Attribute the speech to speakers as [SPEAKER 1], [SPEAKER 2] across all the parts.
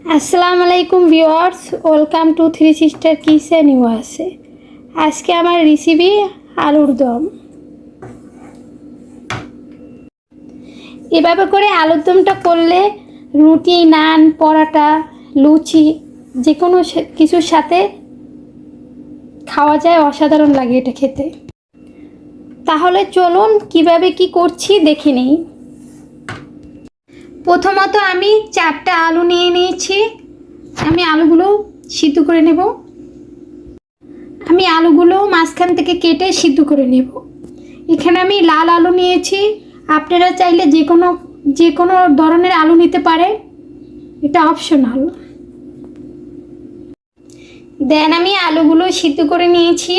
[SPEAKER 1] আসসালামু আলাইকুম viewers, welcome to three sister kitchen USA. আজকে আমার রেসিপি আলুর দম। এভাবে করে আলুর দমটা করলে রুটি, নান, পরোটা, লুচি যে কোনো কিছুর সাথে খাওয়া যায়, অসাধারণ লাগে এটা খেতে। তাহলে চলুন কিভাবে কি করছি দেখে নিই। প্রথমত আমি 4টা আলু নিয়ে নিয়েছি। আমি আলুগুলো সিদ্ধ করে নেব। আমি আলুগুলো মাঝখান থেকে কেটে সিদ্ধ করে নেব। এখানে আমি লাল আলু নিয়েছি, আপনারা চাইলে যে কোনো ধরনের আলু নিতে পারে, এটা অপশনাল। দেন আমি আলুগুলো সিদ্ধ করে নিয়েছি।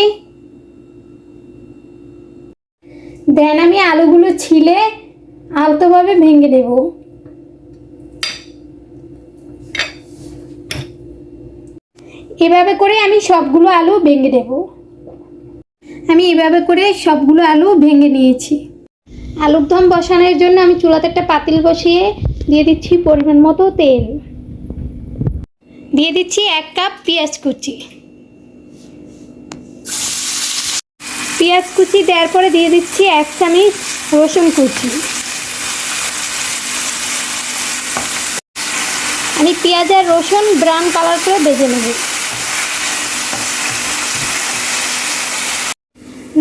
[SPEAKER 1] দেন আমি আলুগুলো ছিলে আলতোভাবে ভেঙে নেব। এভাবে করে আমি সবগুলো আলু ভেঙে দেব। আমি এভাবে করে সবগুলো আলু ভেঙে নিয়েছি। আলুর দম বসানোর জন্য আমি চুলাতে একটা পাতিল বসিয়ে দিয়ে দিচ্ছি পরিমাণ মতো তেল। দিয়ে দিচ্ছি 1 কাপ পেঁয়াজ কুচি। পেঁয়াজ কুচি দেওয়ার পরে দিয়ে দিচ্ছি 1 চামচ রসুন কুচি। আমি পেঁয়াজ আর রসুন ব্রাউন কালার করে ভেজে নেব।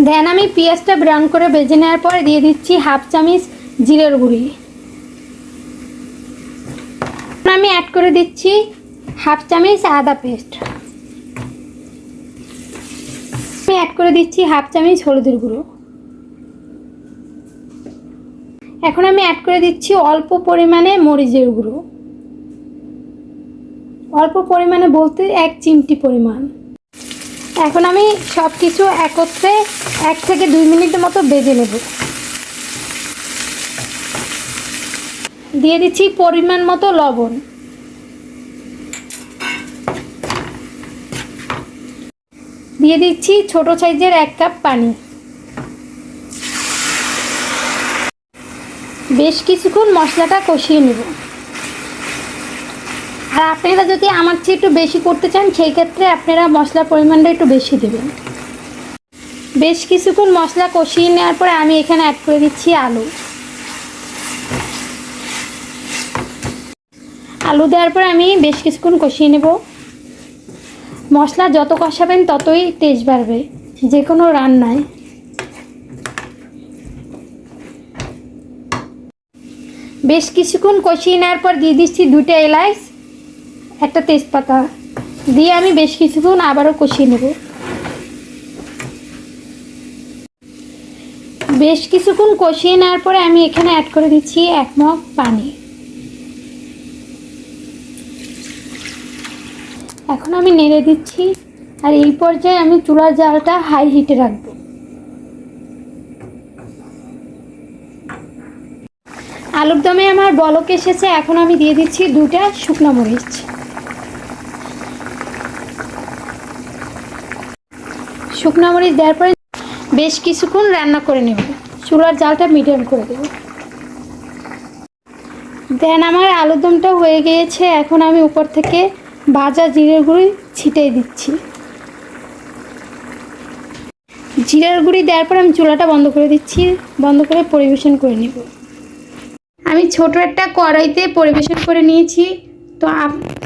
[SPEAKER 1] দেন আমি পেঁয়াজটা ব্রাউন করে ভেজে নেওয়ার পরে দিয়ে দিচ্ছি 1/2 চামচ জিরের গুঁড়ি। আমি অ্যাড করে দিচ্ছি 1/2 চামচ আদা পেস্ট। আমি অ্যাড করে দিচ্ছি 1/2 চামচ হলুদের গুঁড়ো। এখন আমি অ্যাড করে দিচ্ছি অল্প পরিমাণে মরিচের গুঁড়ো। অল্প পরিমাণে বলতে 1 চিমটি পরিমাণ। এখন আমি সব কিছু একত্রে 1 থেকে 2 মিনিটের মতো ভেজে নেব। দিয়ে দিচ্ছি পরিমাণ মতো লবণ। দিয়ে দিচ্ছি ছোট সাইজের 1 কাপ পানি। বেশ কিছুক্ষণ মশলাটা কষিয়ে নেব। আর আপনারা যদি আমার চেয়ে একটু বেশি করতে চান, সেই ক্ষেত্রে আপনারা মশলার পরিমাণটা একটু বেশি দেবেন। বেশ কিছুক্ষণ মশলা কষিয়ে নেওয়ার পরে আমি এখানে অ্যাড করে দিচ্ছি আলু। আলু দেওয়ার পরে আমি বেশ কিছুক্ষণ কষিয়ে নেব। মশলা যত কষাবেন ততই টেস্ট বাড়বে যে কোনো রান্নায়। বেশ কিছুক্ষণ কষিয়ে নেওয়ার পর দিয়ে দিচ্ছি 2টা এলাচ, 1টা তেজপাতা দিয়ে আমি বেশ কিছুক্ষণ আবারও কষিয়ে নেব। বেশ কিছুক্ষণ কষিয়ে নেওয়ার পরে আমি এখানে অ্যাড করে দিচ্ছি 1 মগ পানি। এখন আমি নেড়ে দিচ্ছি। আর এই পর্যায়ে আমি চুলার জালটা হাই হিটে রাখব। আলুর দমে আমার বলক এসেছে। এখন আমি দিয়ে দিচ্ছি 2টা শুকনো মরিচ। শুকনো মরিচ দেওয়ার পরে বেশ কিছুক্ষণ রান্না করে নেব। চুলার জালটা মিডিয়াম করে দেব। দেন আমার আলুর দমটা হয়ে গিয়েছে। এখন আমি উপর থেকে ভাজা জিরের গুঁড়ি ছিটিয়ে দিচ্ছি। জিরের গুঁড়ি দেওয়ার পর আমি চুলাটা বন্ধ করে দিচ্ছি। বন্ধ করে পরিবেশন করে নেব। আমি ছোট একটা কড়াইতে পরিবেশন করে নিয়েছি। তো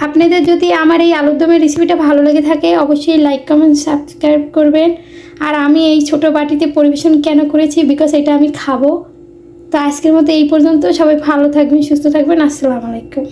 [SPEAKER 1] আপনাদের যদি আমার এই আলুর দমের রেসিপিটা ভালো লেগে থাকে, অবশ্যই লাইক, কমেন্ট, সাবস্ক্রাইব করবেন। আর আমি এই ছোট বাটিতে পরিবেশন কেন করেছি, বিকজ এটা আমি খাবো। তো আজকের মতো এই পর্যন্ত। সবাই ভালো থাকবেন, সুস্থ থাকবেন। আসসালামু আলাইকুম।